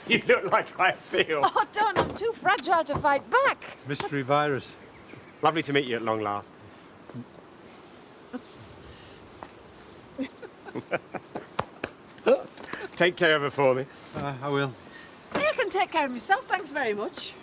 You look like I feel. Oh, don't. I'm too fragile to fight back. Mystery virus. Lovely to meet you at long last. Take care of her for me. I will. I can take care of myself, thanks very much.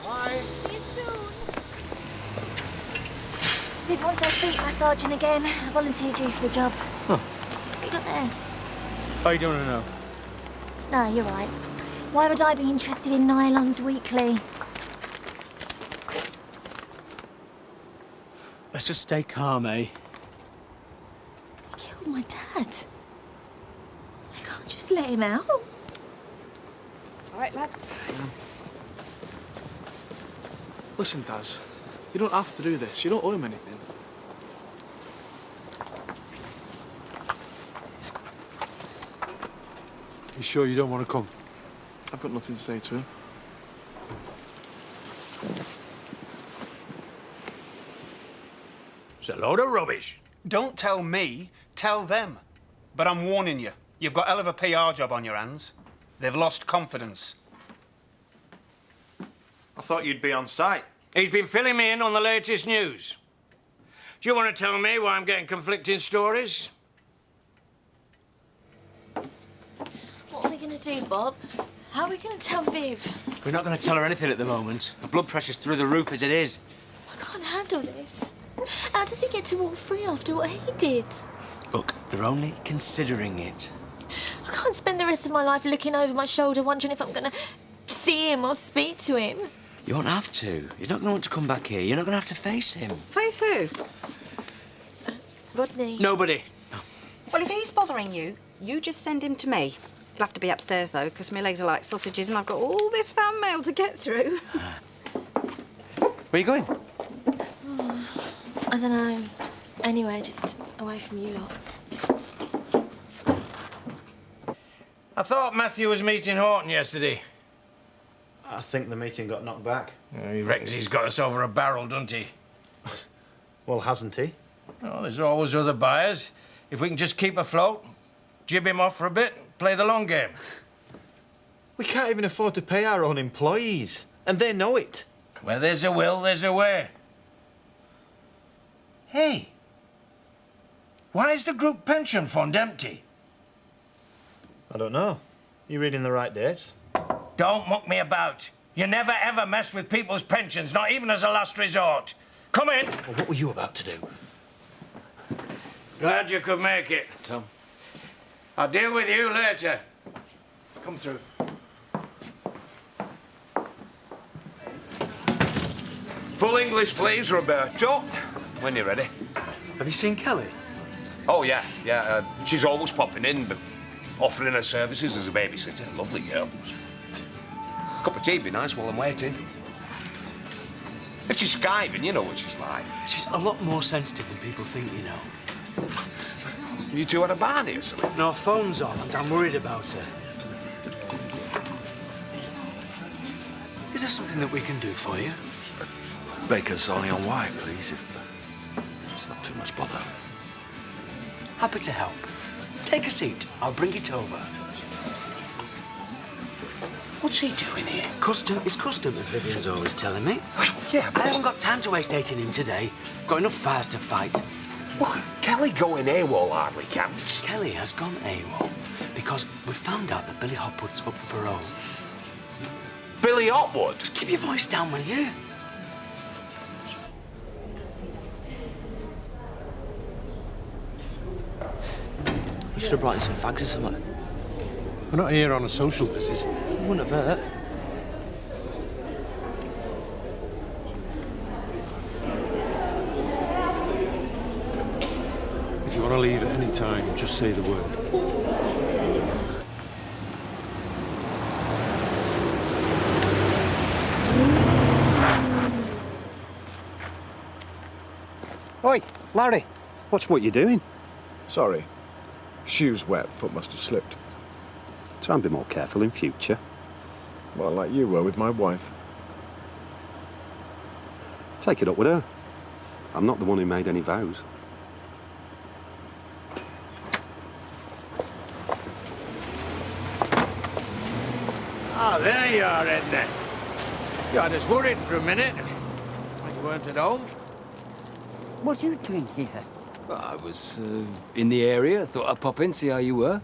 Bye. See you soon. Viv wants her feet massaging again. I volunteered you for the job. Huh. What you got there? Oh, you don't want to know? No, you're right. Why would I be interested in nylons weekly? Let's just stay calm, eh? You killed my dad. I can't just let him out. All right, lads. Listen, Daz, you don't have to do this. You don't owe him anything. You sure you don't want to come? I've got nothing to say to him. It's a load of rubbish. Don't tell me, tell them. But I'm warning you, you've got a hell of a PR job on your hands. They've lost confidence. I thought you'd be on site. He's been filling me in on the latest news. Do you want to tell me why I'm getting conflicting stories? What are we going to do, Bob? How are we going to tell Viv? We're not going to tell her anything at the moment. Her blood pressure's through the roof as it is. I can't handle this. How does he get to walk free after what he did? Look, they're only considering it. I can't spend the rest of my life looking over my shoulder wondering if I'm going to see him or speak to him. You won't have to. He's not going to want to come back here. You're not going to have to face him. Face who? Rodney. Nobody. Well, if he's bothering you, you just send him to me. He'll have to be upstairs, though, because my legs are like sausages and I've got all this fan mail to get through. Where are you going? Oh, I don't know. Anyway, just away from you lot. I thought Matthew was meeting Horton yesterday. I think the meeting got knocked back. He reckons he's got us over a barrel, doesn't he? Well, hasn't he? Well, there's always other buyers. If we can just keep afloat, jib him off for a bit, play the long game. We can't even afford to pay our own employees, and they know it. Where there's a will, there's a way. Hey, why is the group pension fund empty? I don't know. You reading the right dates? Don't muck me about. You never, ever mess with people's pensions, not even as a last resort. Come in. Well, what were you about to do? Glad you could make it, Tom. I'll deal with you later. Come through. Full English, please, Roberto. When you're ready. Have you seen Kelly? Oh, yeah. She's always popping in, but offering her services as a babysitter. Lovely girl. Cup of tea'd be nice while I'm waiting. If she's skiving, you know what she's like. She's a lot more sensitive than people think, you know. You two had a barney or something? No, phone's on, and I'm worried about her. Is there something that we can do for you? Bacon solely on white, please, if it's not too much bother. Happy to help. Take a seat. I'll bring it over. What's he doing here? Custom is custom, as Vivian's always telling me. Yeah, I haven't got time to waste dating him today. Got enough fires to fight. Look, Kelly going AWOL hardly counts. Kelly has gone AWOL because we found out that Billy Hopwood's up for parole. Billy Hopwood? Just keep your voice down, will you? You should have brought in some fags or something. We're not here on a social visit. It wouldn't have hurt. If you want to leave at any time, just say the word. Oi, Larry, watch what you're doing. Sorry. Shoes wet, foot must have slipped. Try and be more careful in future. Well, like you were with my wife. Take it up with her. I'm not the one who made any vows. Ah, there you are, Edna. You had us worried for a minute. Like you weren't at home. What are you doing here? Well, I was in the area. Thought I'd pop in, see how you were.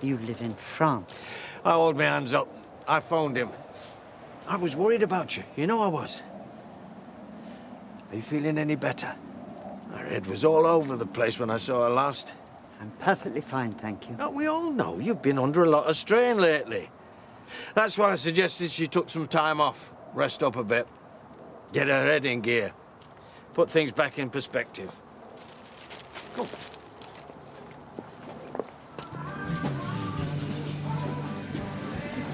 You live in France. I hold my hands up. I phoned him. I was worried about you. You know I was. Are you feeling any better? Our head was all over the place when I saw her last. I'm perfectly fine, thank you. Oh, we all know you've been under a lot of strain lately. That's why I suggested she took some time off, rest up a bit, get her head in gear, put things back in perspective. Go. Do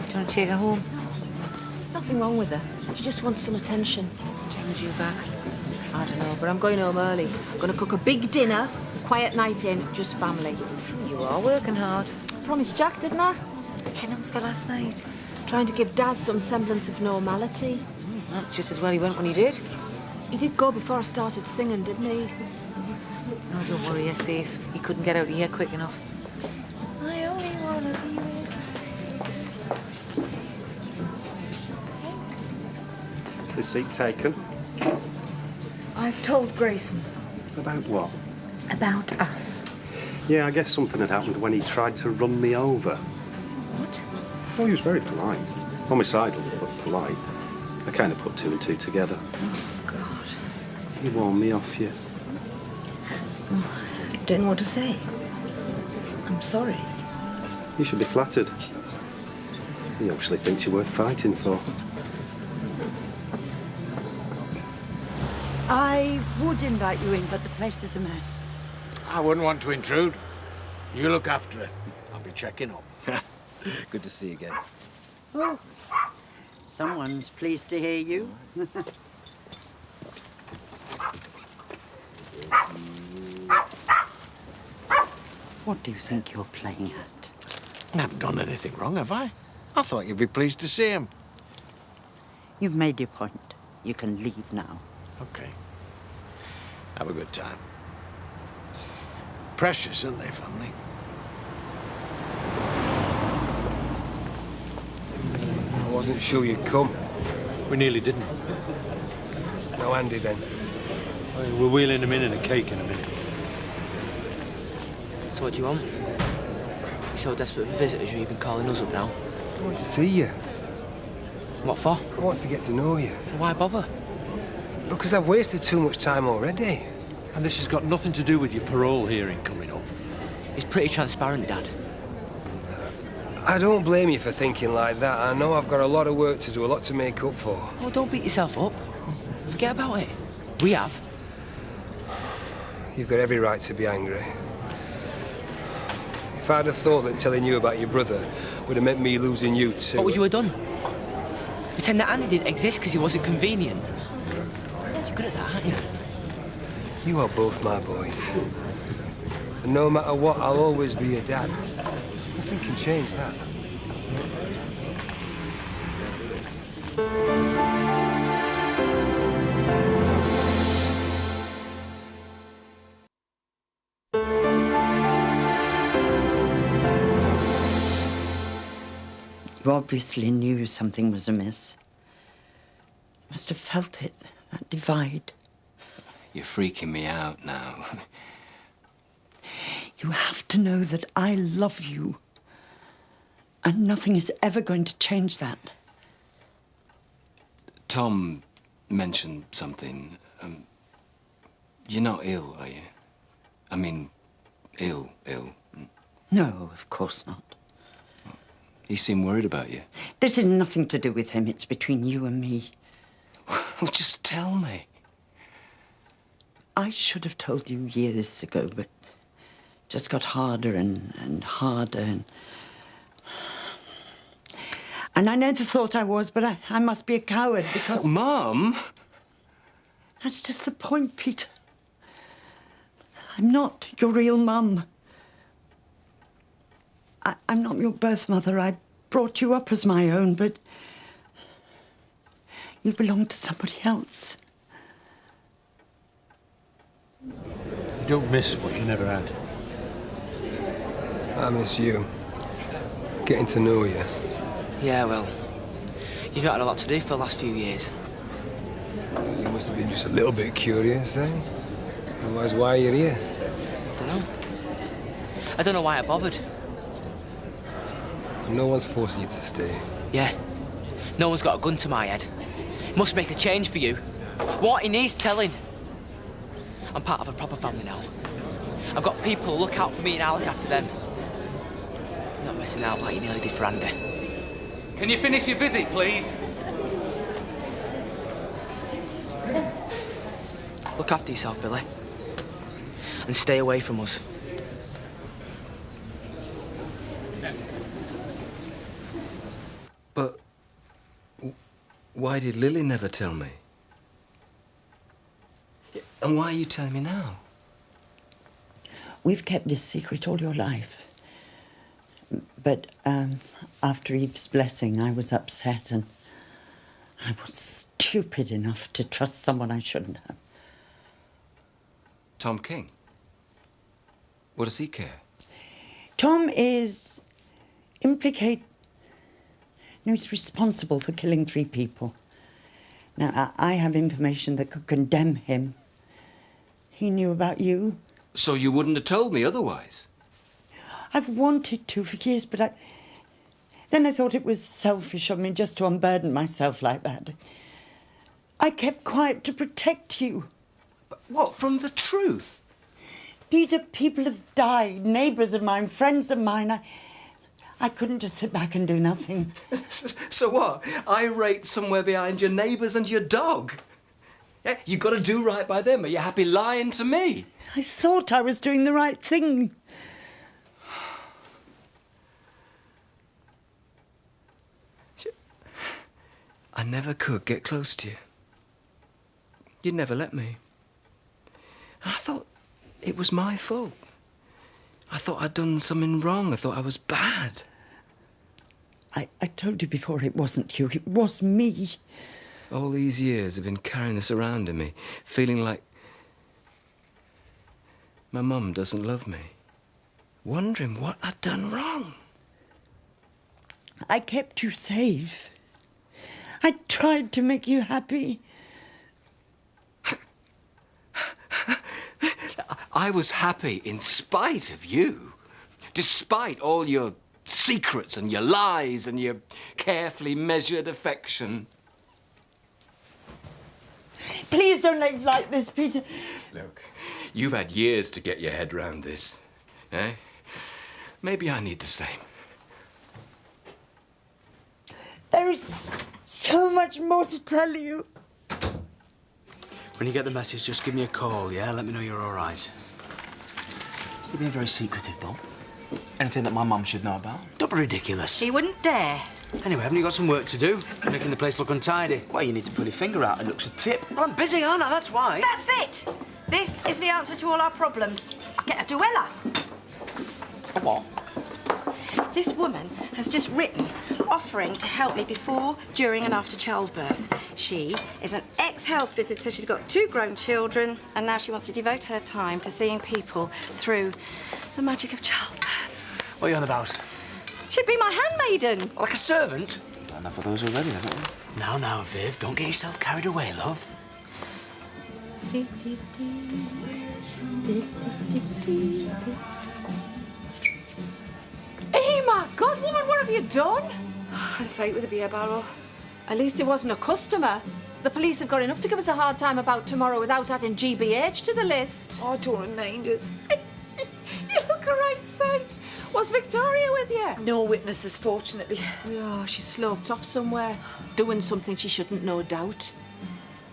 you want to take her home? There's nothing wrong with her. She just wants some attention. Change you back. I don't know, but I'm going home early. I'm going to cook a big dinner, quiet night in, just family. You are working hard. I promised Jack, didn't I? Penance for last night. Trying to give Daz some semblance of normality. That's just as well he went when he did. He did go before I started singing, didn't he? Oh, don't worry, you're safe. He couldn't get out of here quick enough. I only want to be with you. Is seat taken? I've told Grayson. About what? About us. Yeah, I guess something had happened when he tried to run me over. What? Oh, he was very polite. Homicidal, but polite. I kind of put two and two together. Oh, God. He warned me off you. Oh, I don't know what to say. I'm sorry. You should be flattered. He obviously thinks you're worth fighting for. I would invite you in, but the place is a mess. I wouldn't want to intrude. You look after her. I'll be checking up. Good to see you again. Oh, someone's pleased to hear you. What do you think you're playing at? I haven't done anything wrong, have I? I thought you'd be pleased to see him. You've made your point. You can leave now. Okay. Have a good time. Precious, aren't they, family? I wasn't sure you'd come. We nearly didn't. No Andy, then. We're wheeling him in a cake in a minute. So what do you want? You're so desperate for visitors, you're even calling us up now. I want to see you. What for? I want to get to know you. Why bother? Because I've wasted too much time already. And this has got nothing to do with your parole hearing coming up. It's pretty transparent, Dad. I don't blame you for thinking like that. I know I've got a lot of work to do, a lot to make up for. Oh, don't beat yourself up. Forget about it. We have. You've got every right to be angry. If I'd have thought that telling you about your brother would have meant me losing you too... What would you have done? Pretend that Andy didn't exist because he wasn't convenient. You're good at that, aren't you? You are both my boys. And no matter what, I'll always be your dad. Nothing can change that. You obviously knew something was amiss. You must have felt it, that divide. You're freaking me out now. You have to know that I love you. And nothing is ever going to change that. Tom mentioned something. You're not ill, are you? I mean, ill. No, of course not. He seemed worried about you. This is nothing to do with him. It's between you and me. Well, just tell me. I should have told you years ago, but it just got harder and harder. And I never thought I was, but I must be a coward because... Oh, Mum! That's just the point, Peter. I'm not your real mum. I'm not your birth mother. I brought you up as my own, but you belong to somebody else. You don't miss what you never had. I miss you. Getting to know you. Yeah, well, you've not had a lot to do for the last few years. You must have been just a little bit curious, eh? Otherwise, why are you here? I don't know why I bothered. No one's forcing you to stay. Yeah. No one's got a gun to my head. It must make a change for you. What he needs telling. I'm part of a proper family now. I've got people who look out for me and I look after them. You're not messing out like you nearly did for Andy. Can you finish your visit, please? Look after yourself, Billy. And stay away from us. But why did Lily never tell me? And why are you telling me now? We've kept this secret all your life. But after Eve's blessing, I was upset and I was stupid enough to trust someone I shouldn't have. Tom King? What does he care? Tom is No, he's responsible for killing 3 people. Now, I have information that could condemn him. He knew about you. So you wouldn't have told me otherwise? I've wanted to for years, but then I thought it was selfish of me just to unburden myself like that. I kept quiet to protect you. But what, from the truth? Peter, people have died. Neighbours of mine, friends of mine. I couldn't just sit back and do nothing. So what? Irate somewhere behind your neighbours and your dog? Yeah, you've got to do right by them. Are you happy lying to me? I thought I was doing the right thing. I never could get close to you. You'd never let me. I thought it was my fault. I thought I'd done something wrong. I thought I was bad. I told you before it wasn't you, it was me. All these years I've been carrying this around in me, feeling like my mum doesn't love me. Wondering what I'd done wrong. I kept you safe. I tried to make you happy. I was happy in spite of you. Despite all your secrets and your lies and your carefully measured affection. Please don't act like this, Peter. Look, you've had years to get your head round this, eh? Maybe I need the same. There is so much more to tell you. When you get the message, just give me a call, yeah? Let me know you're all right. You're being very secretive, Bob. Anything that my mum should know about? Don't be ridiculous. She wouldn't dare. Anyway, haven't you got some work to do? Making the place look untidy. Well, you need to pull your finger out. It looks a tip. Well, I'm busy, aren't I? That's why. That's it! This is the answer to all our problems. Get a duella. A what? This woman has just written offering to help me before, during and after childbirth. She is an ex-health visitor. She's got 2 grown children and now she wants to devote her time to seeing people through the magic of childbirth. What are you on about? She'd be my handmaiden. Like a servant? Enough of those already, haven't we? Now, Viv, don't get yourself carried away, love. Hey, my God, woman, what have you done? I had a fight with a beer barrel. At least it wasn't a customer. The police have got enough to give us a hard time about tomorrow without adding GBH to the list. Oh, don't remind us. You look a right sight. Was Victoria with you? No witnesses, fortunately. Oh, she sloped off somewhere, doing something she shouldn't, no doubt.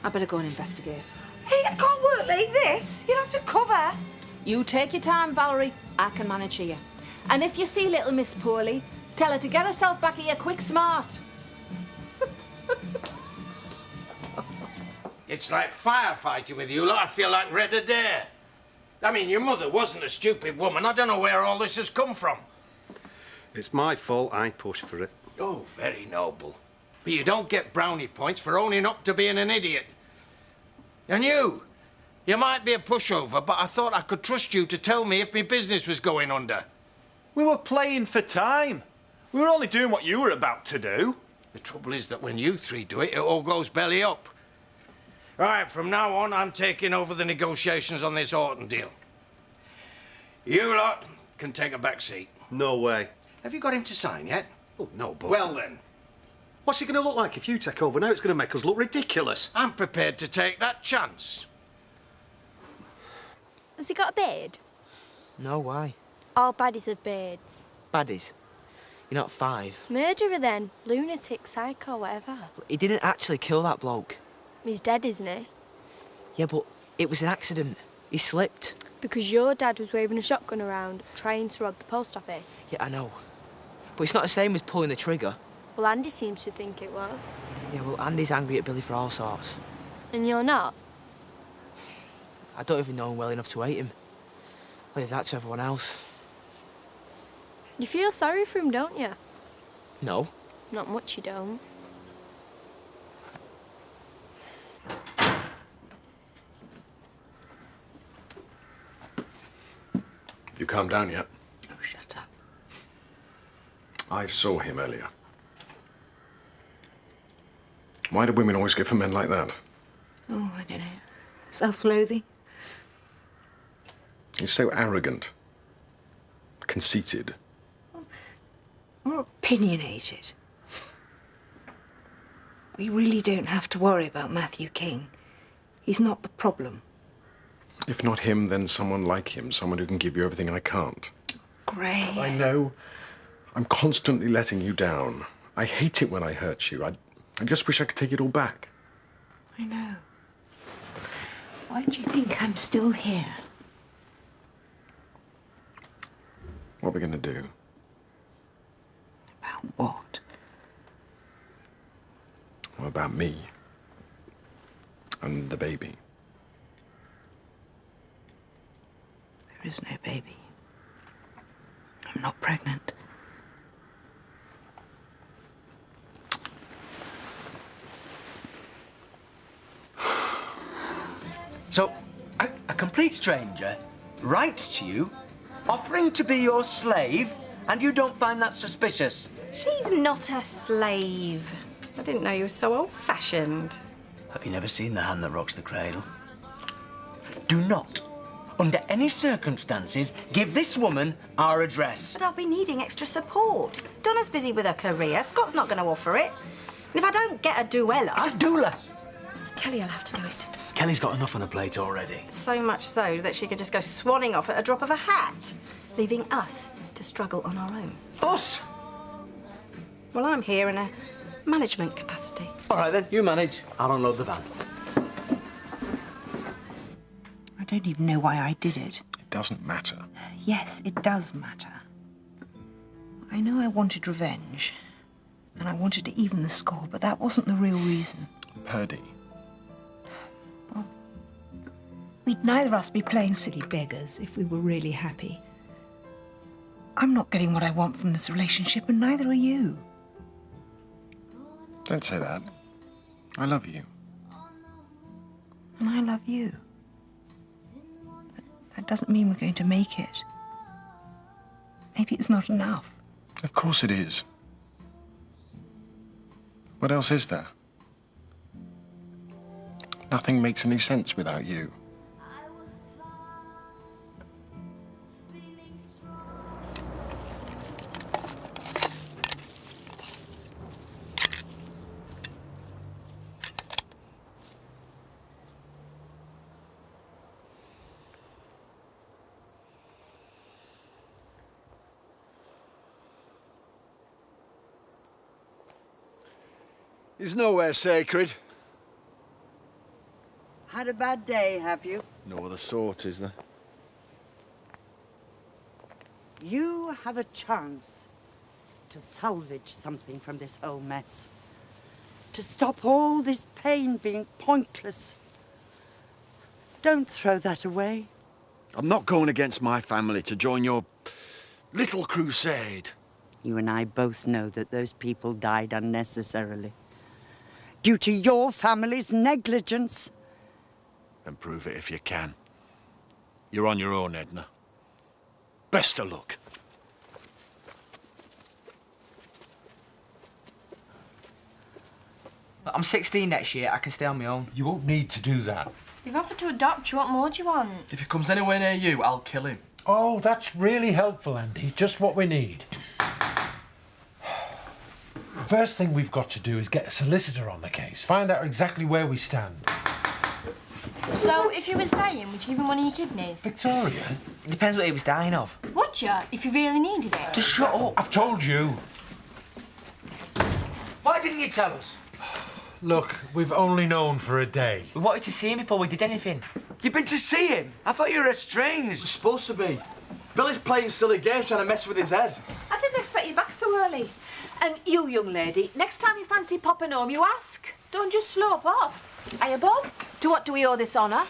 I better go and investigate. Hey, I can't work like this. You'll have to cover. You take your time, Valerie. I can manage here. And if you see little Miss Poorly, tell her to get herself back here quick smart. It's like firefighting with you lot. I feel like Red Adair. I mean, your mother wasn't a stupid woman. I don't know where all this has come from. It's my fault. I pushed for it. Oh, very noble. But you don't get brownie points for owning up to being an idiot. And you might be a pushover, but I thought I could trust you to tell me if my business was going under. We were playing for time. We were only doing what you were about to do. The trouble is that when you three do it, it all goes belly up. Right, from now on, I'm taking over the negotiations on this Orton deal. You lot can take a back seat. No way. Have you got him to sign yet? Oh, no, but... Well, then. What's it going to look like if you take over now? It's going to make us look ridiculous. I'm prepared to take that chance. Has he got a beard? No, why? All baddies have beards. Baddies. You're not 5. Murderer then. Lunatic, psycho, whatever. He didn't actually kill that bloke. He's dead, isn't he? Yeah, but it was an accident. He slipped. Because your dad was waving a shotgun around, trying to rob the post office. Yeah, I know. But it's not the same as pulling the trigger. Well, Andy seems to think it was. Yeah, well, Andy's angry at Billy for all sorts. And you're not? I don't even know him well enough to hate him. Leave that to everyone else. You feel sorry for him, don't you? No. Not much you don't. You calmed down yet? Oh, shut up. I saw him earlier. Why do women always go for men like that? Oh, I don't know. Self-loathing. He's so arrogant, conceited. More opinionated. We really don't have to worry about Matthew King. He's not the problem. If not him, then someone like him, someone who can give you everything I can't. Gray. I know. I'm constantly letting you down. I hate it when I hurt you. I just wish I could take it all back. I know. Why do you think I'm still here? What are we going to do? About what? What about me? And the baby? There is no baby. I'm not pregnant. So, a complete stranger writes to you, offering to be your slave, and you don't find that suspicious? She's not a slave. I didn't know you were so old-fashioned. Have you never seen the hand that rocks the cradle? Do not, under any circumstances, give this woman our address. But I'll be needing extra support. Donna's busy with her career. Scott's not going to offer it. And if I don't get a duella... It's a doula! Kelly'll have to do it. Kelly's got enough on her plate already. So much so that she could just go swanning off at a drop of a hat, leaving us to struggle on our own. Us? Well, I'm here in a management capacity. All right, then, you manage. I'll unload the van. I don't even know why I did it. It doesn't matter. Yes, it does matter. I know I wanted revenge, and I wanted to even the score, but that wasn't the real reason. Purdy. We'd neither of us be playing silly beggars if we were really happy. I'm not getting what I want from this relationship, and neither are you. Don't say that. I love you. And I love you. But that doesn't mean we're going to make it. Maybe it's not enough. Of course it is. What else is there? Nothing makes any sense without you. Is nowhere sacred. Had a bad day, have you? No other sort, is there? You have a chance to salvage something from this whole mess. To stop all this pain being pointless. Don't throw that away. I'm not going against my family to join your little crusade. You and I both know that those people died unnecessarily. Due to your family's negligence. Then prove it if you can. You're on your own, Edna. Best of luck. I'm 16 next year. I can stay on my own. You won't need to do that. They've offered to adopt you. What more do you want? If he comes anywhere near you, I'll kill him. Oh, that's really helpful, Andy. Just what we need. First thing we've got to do is get a solicitor on the case. Find out exactly where we stand. So, if he was dying, would you give him one of your kidneys? Victoria? It depends what he was dying of. Would you, if you really needed it? Just shut up. I've told you. Why didn't you tell us? Look, we've only known for a day. We wanted to see him before we did anything. You've been to see him? I thought you were estranged. We're supposed to be. Billy's playing silly games trying to mess with his head. I didn't expect you back so early. And you, young lady, next time you fancy popping home, you ask. Don't just slope off. Hiya, Bob. To what do we owe this honour?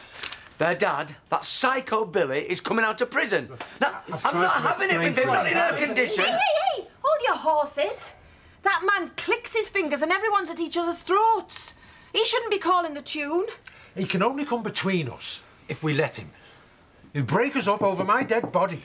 Their dad, that psycho Billy, is coming out of prison. Now, I'm not having it with him, not in her condition. Hey! Hold your horses. That man clicks his fingers and everyone's at each other's throats. He shouldn't be calling the tune. He can only come between us if we let him. He'll break us up over my dead body.